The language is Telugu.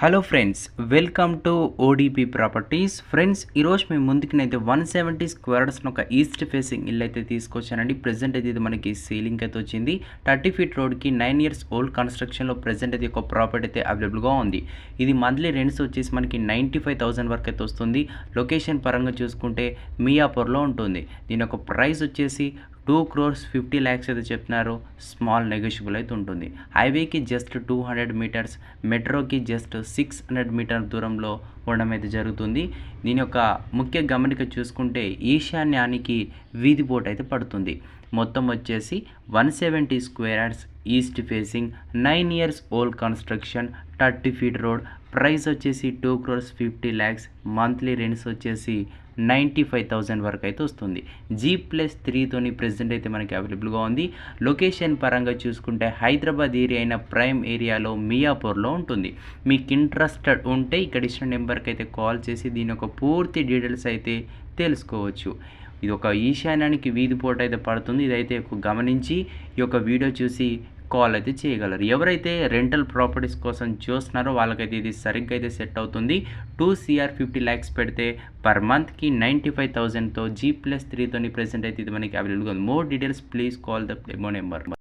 Hello friends, welcome to ODP properties. Friends, ఈరోజు మేము ముందుకునైతే 170 స్క్వేర్స్ను ఒక ఈస్ట్ ఫేసింగ్ ఇల్లు అయితే తీసుకొచ్చానండి. ప్రజెంట్ అయితే ఇది మనకి సీలింగ్ అయితే వచ్చింది. 30 ఫీట్ రోడ్కి 9 ఇయర్స్ ఓల్డ్ కన్స్ట్రక్షన్లో ప్రజెంట్ అయితే ఒక ప్రాపర్టీ అయితే అవైలబుల్గా ఉంది. ఇది మంత్లీ రెంట్స్ వచ్చేసి మనకి 95,000 వరకు అయితే వస్తుంది. లొకేషన్ పరంగా చూసుకుంటే మియాపూర్లో ఉంటుంది. దీని యొక్క ప్రైస్ వచ్చేసి 2,50,00,000 అయితే చెప్తున్నారు. స్మాల్ నెగోషియబుల్ అయితే ఉంటుంది. హైవేకి జస్ట్ 200 మీటర్స్, మెట్రోకి జస్ట్ 600 మీటర్ దూరంలో ఉండడం అయితే జరుగుతుంది. దీని యొక్క ముఖ్య గమనిక చూసుకుంటే ఈశాన్యానికి వీధి పోటు అయితే పడుతుంది. మొత్తం వచ్చేసి 170 squares, east facing, 9 years old construction, 30 feet road. Price వచ్చేసి 2,50,00,000. మంత్లీ రెంట్స్ వచ్చేసి 95,000 వరకు అయితే వస్తుంది. G+3తోని ప్రెజెంట్ అయితే మనకి అవైలబుల్గా ఉంది. లొకేషన్ పరంగా చూసుకుంటే హైదరాబాద్ ఏరియా అయిన ప్రైమ్ ఏరియాలో మియాపూర్లో ఉంటుంది. మీకు ఇంట్రెస్టెడ్ ఉంటే ఇక్కడ ఇచ్చిన నెంబర్కి అయితే కాల్ చేసి దీని యొక్క పూర్తి డీటెయిల్స్ అయితే తెలుసుకోవచ్చు. ఇది ఒక ఈశాన్యానికి వీధి పోటు అయితే పడుతుంది. ఇదైతే గమనించి ఈ యొక్క వీడియో చూసి కాల్ అయితే చేయగలరు. ఎవరైతే రెంటల్ ప్రాపర్టీస్ కోసం చూస్తున్నారో వాళ్ళకైతే ఇది సరిగ్గా అయితే సెట్ అవుతుంది. 2,50,00,000 పెడితే పర్ మంత్కి 95,000తో G+3తోని ప్రెసెంట్ అయితే ఇది మనకి అవైలబుల్గా ఉంది. More details please call the demo number.